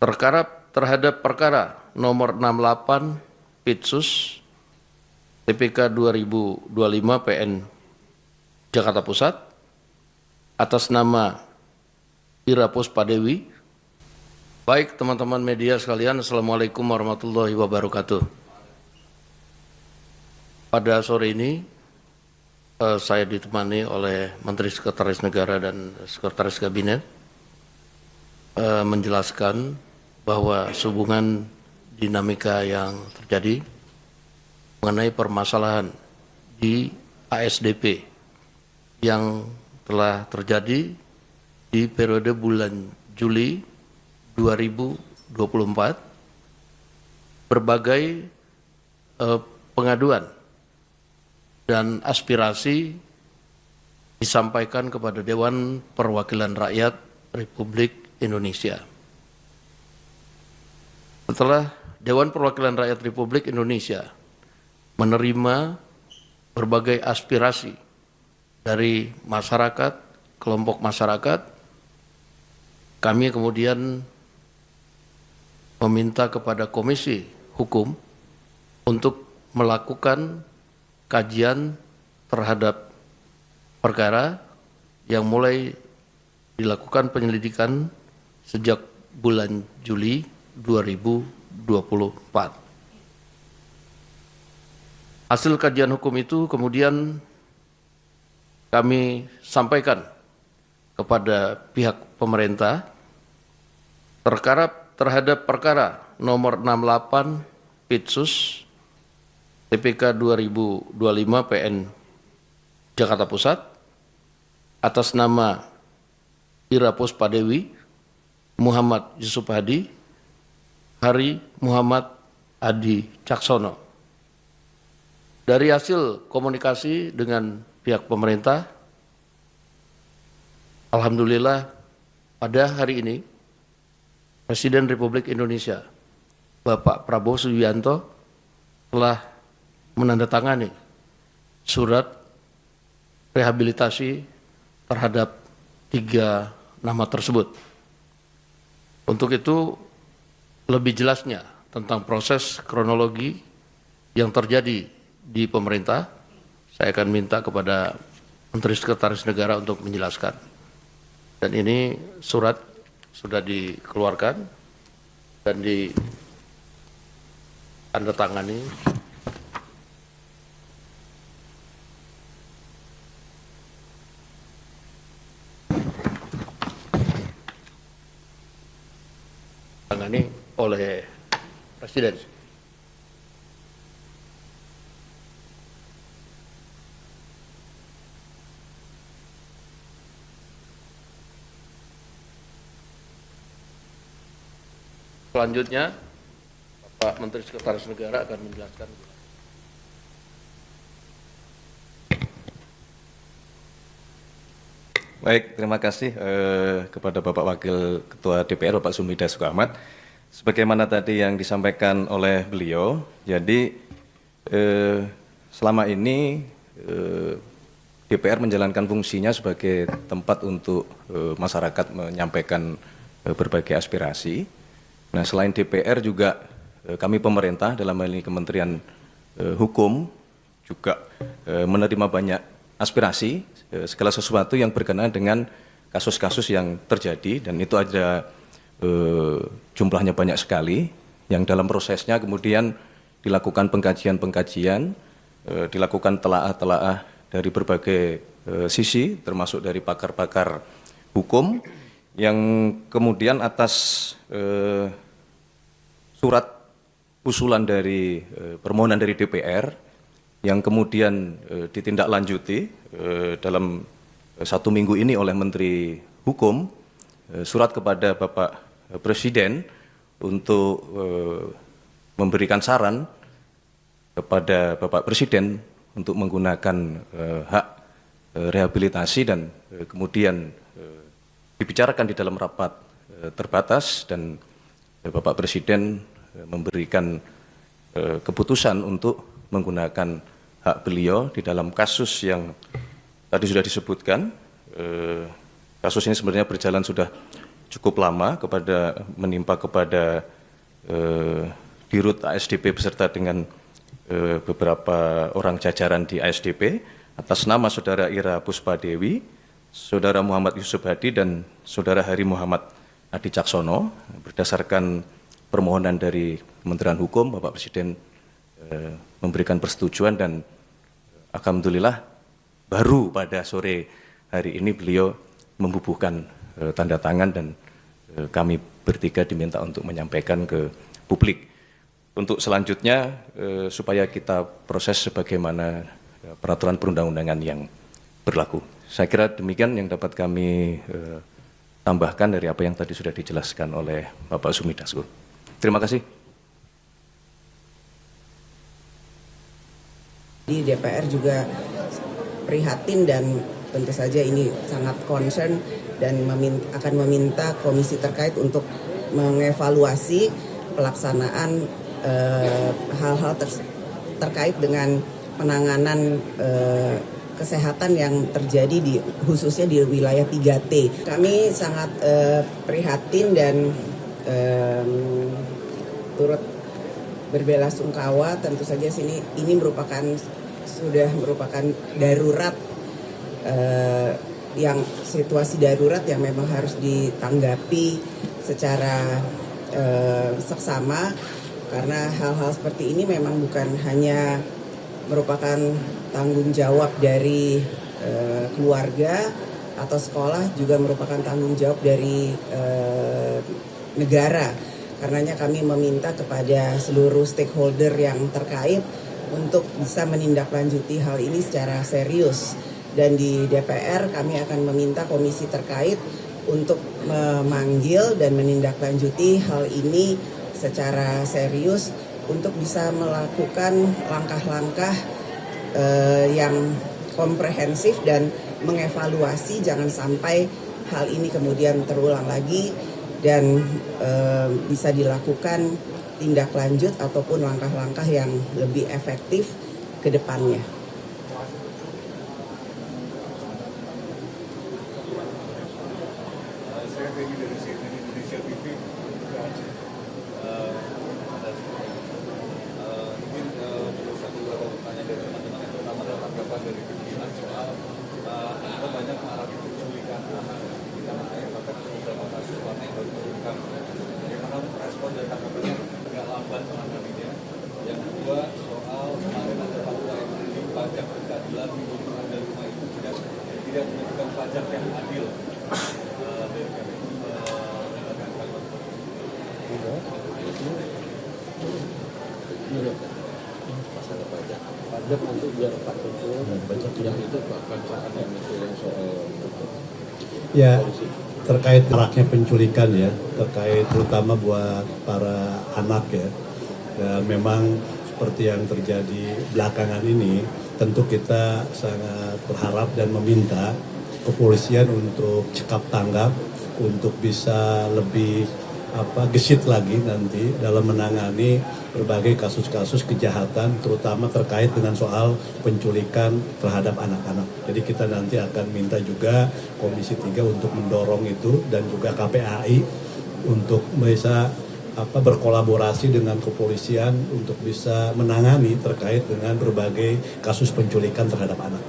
terhadap perkara nomor 68 Pitsus TPK 2025 PN Jakarta Pusat atas nama Ira Puspadewi. Baik teman-teman media sekalian, Assalamualaikum warahmatullahi wabarakatuh. Pada sore ini saya ditemani oleh Menteri Sekretaris Negara dan Sekretaris Kabinet menjelaskan bahwa sehubungan dinamika yang terjadi mengenai permasalahan di ASDP yang telah terjadi di periode bulan Juli 2024, berbagai pengaduan dan aspirasi disampaikan kepada Dewan Perwakilan Rakyat Republik Indonesia. Setelah Dewan Perwakilan Rakyat Republik Indonesia menerima berbagai aspirasi dari masyarakat, kelompok masyarakat, kami kemudian meminta kepada Komisi Hukum untuk melakukan kajian terhadap perkara yang mulai dilakukan penyelidikan sejak bulan Juli 2024. Hasil kajian hukum itu kemudian kami sampaikan kepada pihak pemerintah terhadap perkara nomor 68 Pitsus TPK 2025 PN Jakarta Pusat atas nama Ira Puspadewi, Muhammad Yusuf Hadi, Hari Muhammad Adi Caksono. Dari hasil komunikasi dengan pihak pemerintah, alhamdulillah pada hari ini Presiden Republik Indonesia Bapak Prabowo Subianto telah menandatangani surat rehabilitasi terhadap 3 nama tersebut. Untuk itu, lebih jelasnya tentang proses kronologi yang terjadi di pemerintah, saya akan minta kepada Menteri Sekretaris Negara untuk menjelaskan. Dan ini surat sudah dikeluarkan dan ditandatangani oleh Presiden. Selanjutnya, Bapak Menteri Sekretaris Negara akan menjelaskan. Baik, terima kasih kepada Bapak Wakil Ketua DPR, Bapak Sumida Sukamat. Sebagaimana tadi yang disampaikan oleh beliau, jadi selama ini DPR menjalankan fungsinya sebagai tempat untuk masyarakat menyampaikan berbagai aspirasi. Nah, selain DPR juga kami pemerintah dalam hal ini Kementerian Hukum juga menerima banyak aspirasi segala sesuatu yang berkenaan dengan kasus-kasus yang terjadi, dan itu ada jumlahnya banyak sekali yang dalam prosesnya kemudian dilakukan pengkajian-pengkajian, dilakukan telaah-telaah dari berbagai sisi termasuk dari pakar-pakar hukum yang kemudian atas surat usulan dari permohonan dari DPR yang kemudian ditindaklanjuti dalam 1 minggu ini oleh Menteri Hukum, surat kepada Bapak Presiden untuk memberikan saran kepada Bapak Presiden untuk menggunakan hak rehabilitasi dan kemudian dibicarakan di dalam rapat terbatas, dan Bapak Presiden memberikan keputusan untuk menggunakan hak beliau di dalam kasus yang tadi sudah disebutkan. Kasus ini sebenarnya berjalan sudah cukup lama menimpa kepada Dirut ASDP beserta dengan beberapa orang jajaran di ASDP atas nama Saudara Ira Puspadewi, Saudara Muhammad Yusuf Hadi, dan Saudara Hari Muhammad Adi Caksono. Berdasarkan permohonan dari Kementerian Hukum, Bapak Presiden memberikan persetujuan dan alhamdulillah baru pada sore hari ini beliau membubuhkan tanda tangan dan kami bertiga diminta untuk menyampaikan ke publik. Untuk selanjutnya supaya kita proses sebagaimana peraturan perundang-undangan yang berlaku. Saya kira demikian yang dapat kami tambahkan dari apa yang tadi sudah dijelaskan oleh Bapak Sumi Dasko. Terima kasih. Di DPR juga prihatin dan tentu saja ini sangat concern dan akan meminta komisi terkait untuk mengevaluasi pelaksanaan hal-hal terkait dengan penanganan kesehatan yang terjadi khususnya di wilayah 3T. Kami sangat prihatin dan turut berbelasungkawa. Tentu saja ini sudah merupakan darurat, yang situasi darurat yang memang harus ditanggapi secara seksama. Karena hal-hal seperti ini memang bukan hanya merupakan tanggung jawab dari keluarga atau sekolah, juga merupakan tanggung jawab dari negara. Karenanya kami meminta kepada seluruh stakeholder yang terkait untuk bisa menindaklanjuti hal ini secara serius. Dan di DPR kami akan meminta komisi terkait untuk memanggil dan menindaklanjuti hal ini secara serius untuk bisa melakukan langkah-langkah yang komprehensif dan mengevaluasi jangan sampai hal ini kemudian terulang lagi dan bisa dilakukan tindak lanjut ataupun langkah-langkah yang lebih efektif ke depannya. Ya, terkait maraknya penculikan ya, terkait terutama buat para anak ya. Dan memang seperti yang terjadi belakangan ini, tentu kita sangat berharap dan meminta kepolisian untuk cekap tanggap, untuk bisa lebih gesit lagi nanti dalam menangani berbagai kasus-kasus kejahatan, terutama terkait dengan soal penculikan terhadap anak-anak. Jadi kita nanti akan minta juga Komisi 3 untuk mendorong itu dan juga KPAI untuk bisa berkolaborasi dengan kepolisian untuk bisa menangani terkait dengan berbagai kasus penculikan terhadap anak.